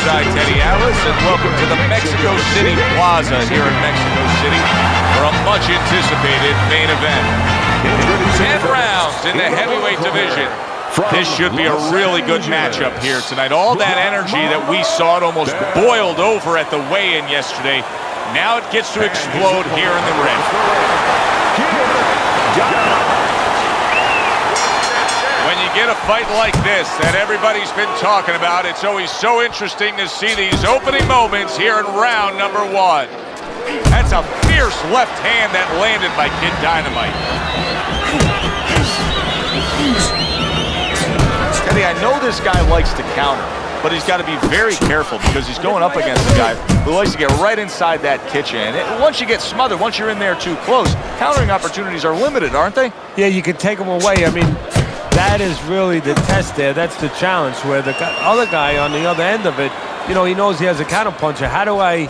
alongside Teddy Atlas, and welcome to the Mexico City Plaza here in Mexico City for a much-anticipated main event. 10 rounds in the heavyweight division. This should be a really good matchup here tonight. All that energy that we saw, it almost boiled over at the weigh-in yesterday. Now it gets to explode here in the ring. When you get a fight like this that everybody's been talking about, it's always so interesting to see these opening moments here in round number 1. That's a fierce left hand that landed by Kid Dynamite. Teddy, I know this guy likes to counter, but he's got to be very careful because he's going up against a guy who likes to get right inside that kitchen. And once you get smothered, once you're in there too close, countering opportunities are limited, aren't they? Yeah, you can take them away. I mean, that is really the test there. That's the challenge, where the other guy on the other end of it, you know, he knows he has a counter puncher. How do I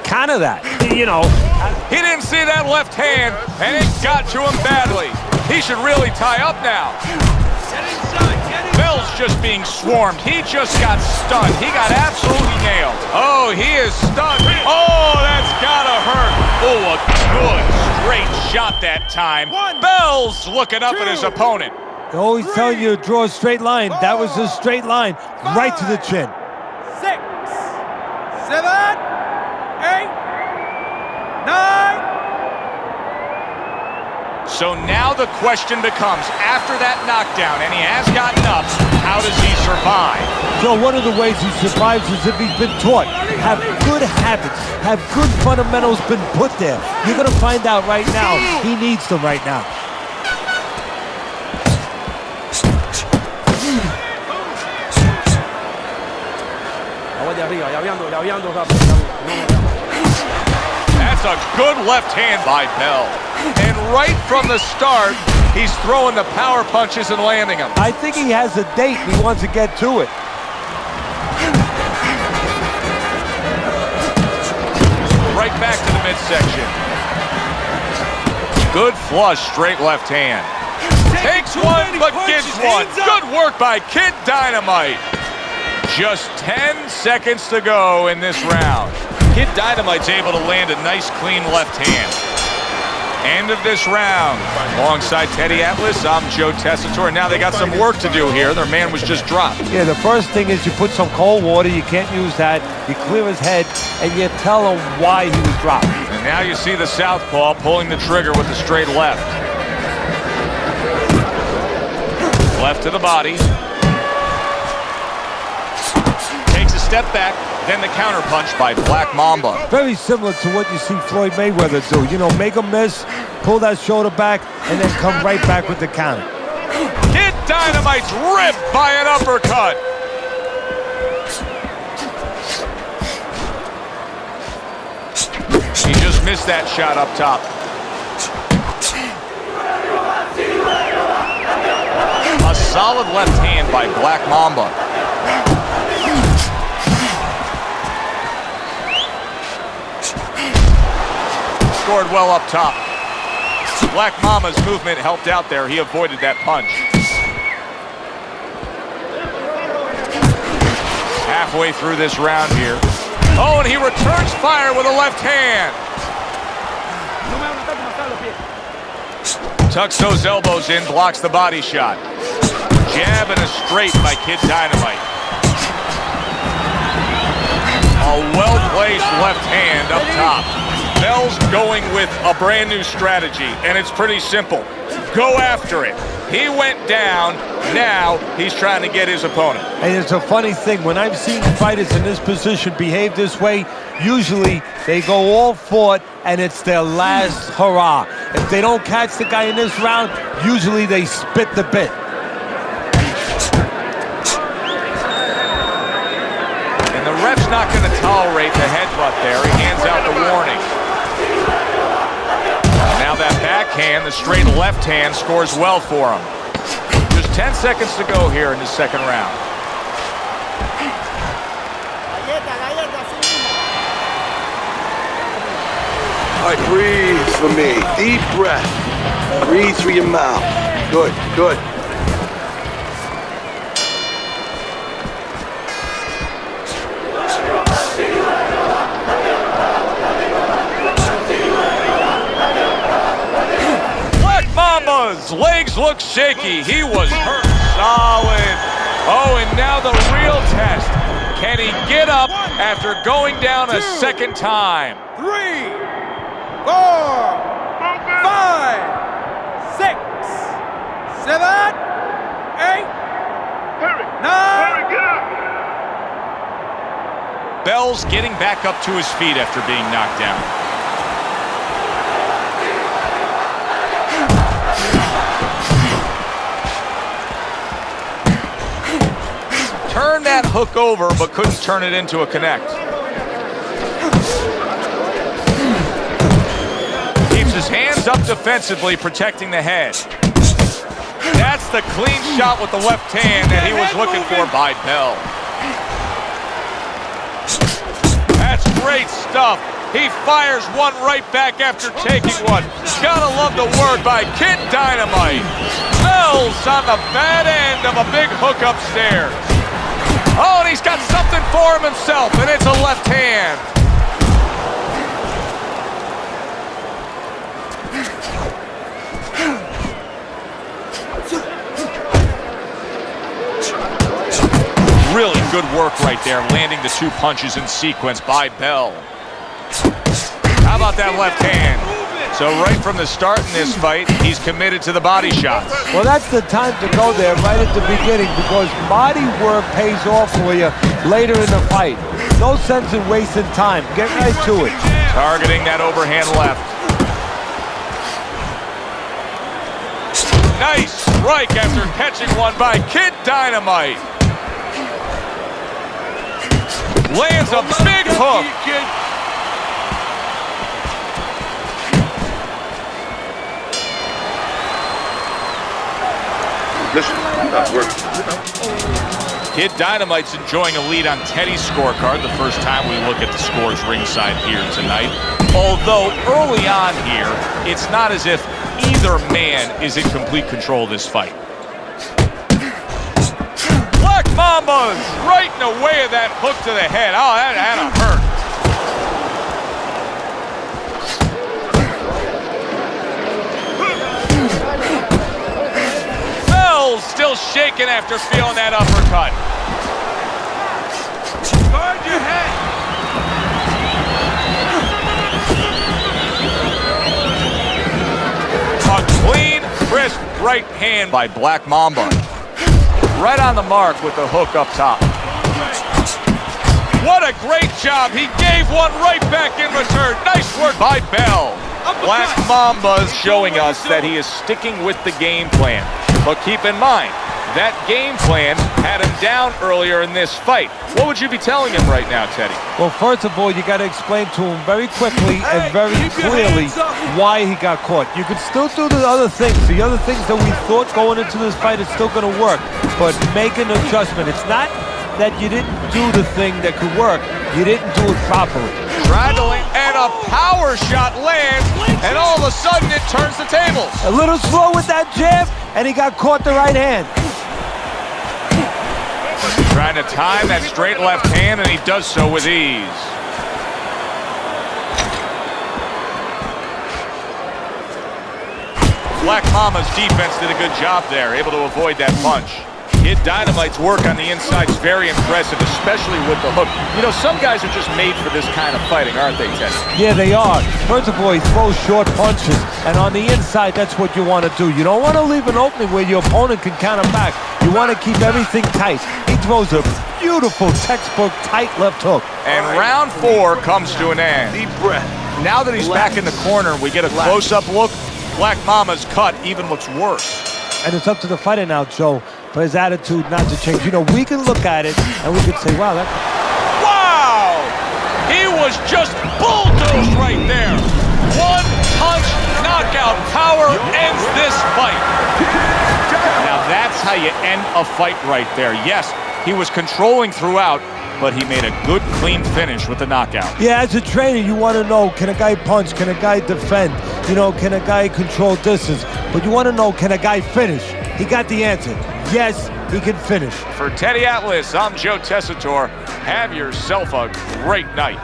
counter that? You know. He didn't see that left hand, and it got to him badly. He should really tie up now. Get inside, get inside. Bell's just being swarmed. He just got stunned. He got absolutely nailed. Oh, he is stunned. Oh, that's gotta hurt. Oh, a good straight shot that time. Bell's looking up at his opponent. They always tell you to draw a straight line. That was a straight line, right to the chin. 6, 7, 8, 9. So now the question becomes, after that knockdown, and he has gotten up, how does he survive? So one of the ways he survives is if he's been taught. Have good habits, have good fundamentals been put there. You're going to find out right now, he needs them right now. That's a good left hand by Bell. And right from the start, he's throwing the power punches and landing them. I think he has a date and he wants to get to it. Right back to the midsection. Good flush, straight left hand. Takes one, but gets one. Good work by Kid Dynamite. Just 10 seconds to go in this round. Kid Dynamite's able to land a nice, clean left hand. End of this round. Alongside Teddy Atlas, I'm Joe Tessitore. Now they got some work to do here. Their man was just dropped. Yeah, the first thing is you put some cold water. You can't use that. You clear his head, and you tell him why he was dropped. And now you see the southpaw pulling the trigger with the straight left. Left to the body. Takes a step back. Then the counter punch by Black Mamba. Very similar to what you see Floyd Mayweather do. You know, make him miss, pull that shoulder back, and then come right back with the counter. Kid Dynamite's ripped by an uppercut. He just missed that shot up top. A solid left hand by Black Mamba. Scored well up top. Black Mama's movement helped out there. He avoided that punch. Halfway through this round here. Oh, and he returns fire with a left hand. Tucks those elbows in, blocks the body shot. Jab and a straight by Kid Dynamite. A well-placed left hand up top. Bell's going with a brand new strategy, and it's pretty simple. Go after it. He went down. Now he's trying to get his opponent. And it's a funny thing. When I've seen fighters in this position behave this way, usually they go all for it, and it's their last hurrah. If they don't catch the guy in this round, usually they spit the bit. And the ref's not going to tolerate the headbutt there. He hands out the warning. Now that backhand, the straight left hand, scores well for him. Just 10 seconds to go here in the second round. All right, breathe for me. Deep breath. Breathe through your mouth. Good, good. Mambas! Legs look shaky. He was hurt solid. Oh, and now the real test. Can he get up after going down a second time? 3, 4, 5, 6, 7, 8, 9. Bell's getting back up to his feet after being knocked down. Turned that hook over, but couldn't turn it into a connect. Keeps his hands up defensively, protecting the head. That's the clean shot with the left hand that he was looking for by Bell. That's great stuff. He fires one right back after taking one. Gotta love the work by Kid Dynamite. Bell's on the bad end of a big hook upstairs. Oh, and he's got something for him himself, and it's a left hand. Really good work right there, landing the 2 punches in sequence by Bell. How about that left hand? So right from the start in this fight, he's committed to the body shots. Well, that's the time to go there right at the beginning, because body work pays off for you later in the fight. No sense in wasting time. Get right to it. Targeting that overhand left. Nice strike after catching one by Kid Dynamite. Lands a big hook. Listen, work. Kid Dynamite's enjoying a lead on Teddy's scorecard the first time we look at the scores ringside here tonight. Although early on here, it's not as if either man is in complete control of this fight. Black Mambas right in the way of that hook to the head. Oh, that had to hurt. Still shaking after feeling that uppercut. Guard your head. A clean, crisp right hand by Black Mamba. Right on the mark with the hook up top. What a great job. He gave one right back in return. Nice work by Bell. Black Mamba's showing us that he is sticking with the game plan. But keep in mind, that game plan had him down earlier in this fight. What would you be telling him right now, Teddy? Well, first of all, you got to explain to him very quickly and very clearly why he got caught. You can still do the other things. The other things that we thought going into this fight is still going to work. But make an adjustment. It's not that you didn't do the thing that could work. You didn't do it properly. Tried to land, and a power shot lands, and all of a sudden it turns the tables. A little slow with that jab, and he got caught the right hand. Trying to time that straight left hand, and he does so with ease. Black Mama's defense did a good job there, able to avoid that punch. Kid Dynamite's work on the inside is very impressive, especially with the hook. You know, some guys are just made for this kind of fighting, aren't they, Teddy? Yeah, they are. First of all, he throws short punches, and on the inside, that's what you want to do. You don't want to leave an opening where your opponent can counter back. You want to keep everything tight. He throws a beautiful textbook tight left hook. And round 4 comes to an end. Deep breath. Now that he's back in the corner, we get a close-up look. Black Mama's cut even looks worse. And it's up to the fighter now, Joe, for his attitude not to change. You know, we can look at it and we can say, wow, that... Wow! He was just bulldozed right there. One punch knockout power ends this fight. Now that's how you end a fight right there. Yes, he was controlling throughout, but he made a good, clean finish with the knockout. Yeah, as a trainer, you want to know, can a guy punch? Can a guy defend? You know, can a guy control distance? But you want to know, can a guy finish? He got the answer. Yes, he can finish. For Teddy Atlas, I'm Joe Tessitore. Have yourself a great night.